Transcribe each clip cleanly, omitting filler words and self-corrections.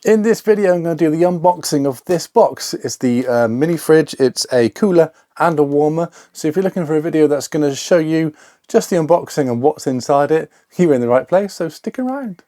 In this video, I'm going to do the unboxing of this box. It's the mini fridge. It's a cooler and a warmer. So if you're looking for a video that's going to show you just the unboxing and what's inside it, you're in the right place, so stick around.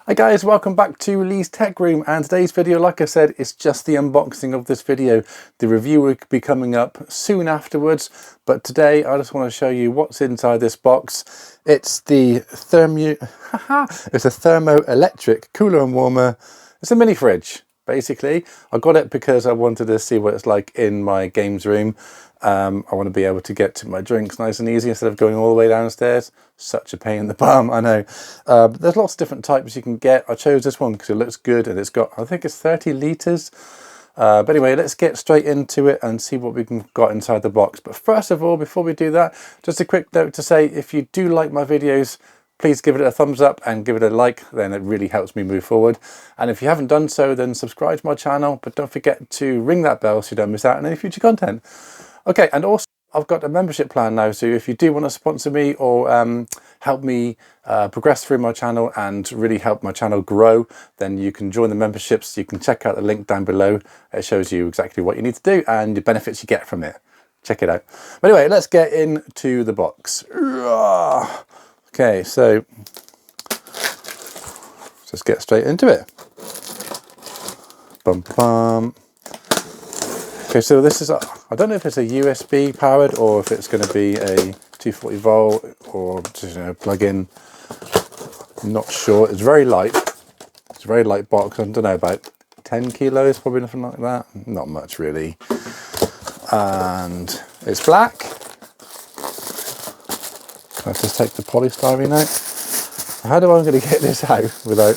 Hi guys, welcome back to Lee's Tech Room, and today's video, like I said, is just the unboxing of this video. The review will be coming up soon afterwards, but today I just want to show you what's inside this box. It's the it's a thermoelectric cooler and warmer. It's a mini fridge, basically. I got it because I wanted to see what it's like in my games room. I want to be able to get to my drinks nice and easy instead of going all the way downstairs. Such a pain in the bum, I know. But there's lots of different types you can get. I chose this one because it looks good and it's got, I think it's 30 litres. But anyway, let's get straight into it and see what we can got inside the box. But first of all, before we do that, just a quick note to say, if you do like my videos, please give it a thumbs up and give it a like, then it really helps me move forward. And if you haven't done so, then subscribe to my channel, but don't forget to ring that bell so you don't miss out on any future content. Okay, and also I've got a membership plan now, so if you do want to sponsor me or help me progress through my channel and really help my channel grow, then you can join the memberships. You can check out the link down below. It shows you exactly what you need to do and the benefits you get from it. Check it out. But anyway, let's get into the box. Okay, so let's get straight into it. Bum bum. Okay, so this is, I don't know if it's a USB powered or if it's going to be a 240 volt or just, plug in. I'm not sure. It's very light. It's a very light box. I don't know, about 10 kilos, probably nothing like that. Not much really. And it's black. Let's just take the polystyrene out. How do I going to get this out without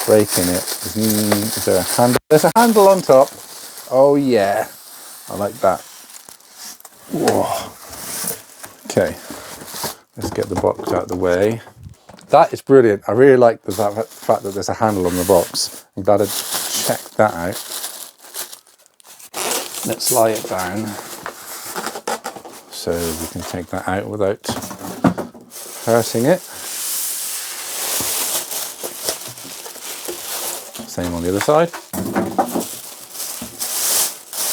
breaking it? Is there a handle? There's a handle on top. Oh yeah, I like that. Whoa. Okay, let's get the box out of the way. That is brilliant. I really like the fact that there's a handle on the box. I'm glad I checked that out. Let's lie it down so we can take that out without hurting it. Same on the other side.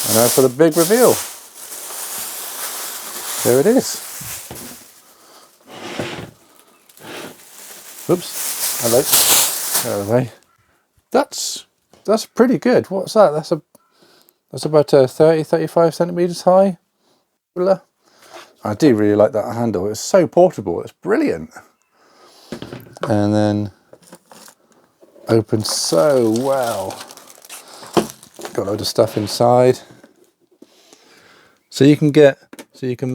And now for the big reveal. There it is. Oops. Hello. Get out of the way. That's pretty good. What's that? That's about 30-35 centimeters high. I do really like that handle. It's so portable. It's brilliant. And then opens so well. Got a load of stuff inside. So you can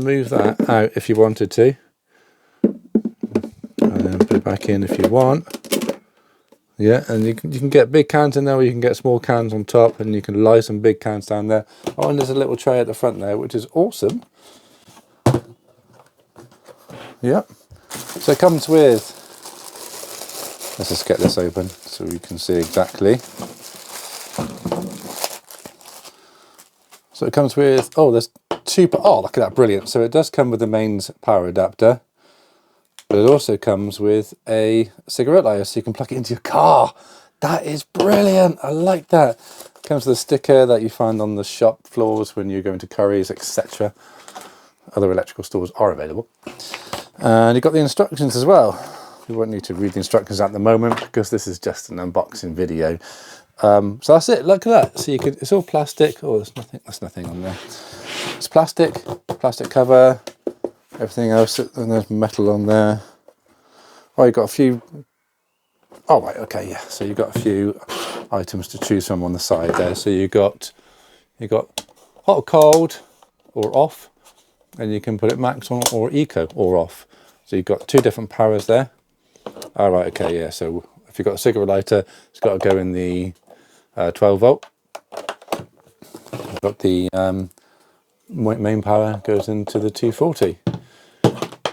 move that out if you wanted to, and then put it back in if you want. Yeah, and you can get big cans in there, or you can get small cans on top, and you can lie some big cans down there. Oh, and there's a little tray at the front there, which is awesome. Yeah. So it comes with. Let's just get this open so we can see exactly. So it comes with, there's two, look at that, brilliant. So it does come with the mains power adapter, but it also comes with a cigarette lighter, so you can plug it into your car. That is brilliant, I like that. It comes with a sticker that you find on the shop floors when you're going to Currys, etc. Other electrical stores are available. And you've got the instructions as well. We won't need to read the instructions at the moment because this is just an unboxing video. So that's it. Look at that. So it's all plastic. Oh, there's nothing on there. It's plastic cover, everything else, and there's metal on there. Oh, you've got a few. Oh, right. Okay. Yeah. So you've got a few items to choose from on the side there. So you got hot, cold, or off, and you can put it max on or eco or off. So you've got two different powers there. All right. Okay. Yeah. So if you've got a cigarette lighter, it's got to go in the 12 volt. I've got the main power goes into the 240.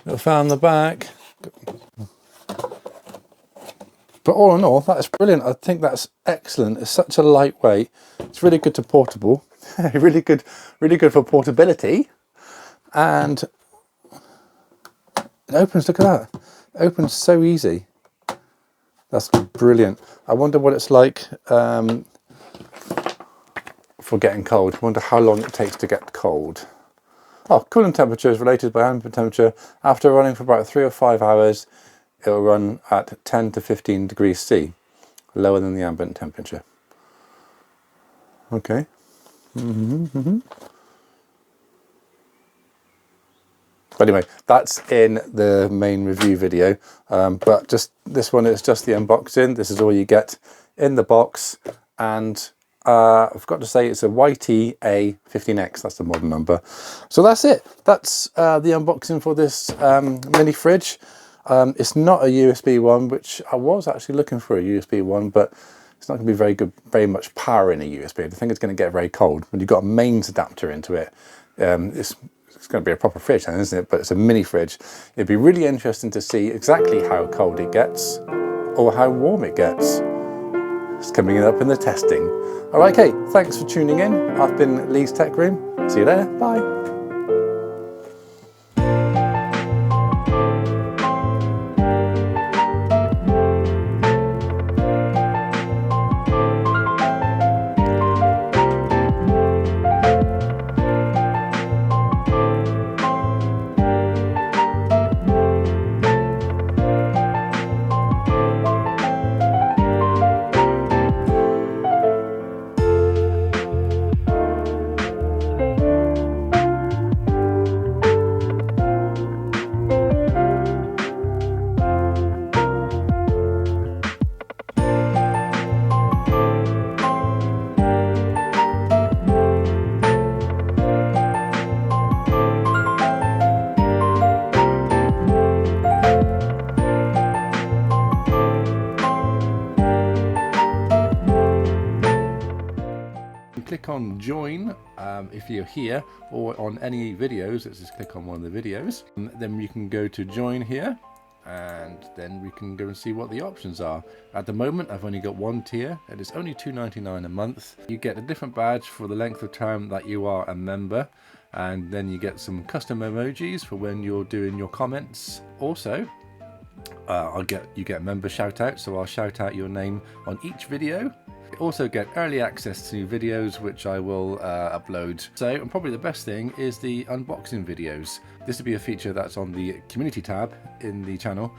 Little fan on the back. But all in all, that is brilliant. I think that's excellent. It's such a lightweight. It's really good to portable. really good for portability. And It opens, look at that. It opens so easy. That's brilliant. I wonder what it's like for getting cold. I wonder how long it takes to get cold. Oh, cooling temperature is related by ambient temperature. After running for about 3 or 5 hours, it will run at 10 to 15 degrees C, lower than the ambient temperature. Okay. But anyway, that's in the main review video. But just this one is just the unboxing. This is all you get in the box. And I forgot to say it's a YTA15X. That's the model number. So that's it. That's the unboxing for this mini fridge. It's not a USB one, which I was actually looking for a USB one, but it's not going to be very much power in a USB. I think it's going to get very cold. When you've got a mains adapter into it, it's going to be a proper fridge then, isn't it? But it's a mini fridge. It'd be really interesting to see exactly how cold it gets or how warm it gets. It's coming up in the testing. All right, okay, thanks for tuning in. I've been Lee's Tech Room. See you later. Bye. Click on join if you're here, or on any videos. Let's just click on one of the videos, and then you can go to join here, and then we can go and see what the options are. At the moment I've only got one tier, and it's only $2.99 a month. You get a different badge for the length of time that you are a member, and then you get some custom emojis for when you're doing your comments. Also you get member shout out, so I'll shout out your name on each video. You also get early access to videos, which I will upload. So, and probably the best thing is the unboxing videos. This will be a feature that's on the community tab in the channel,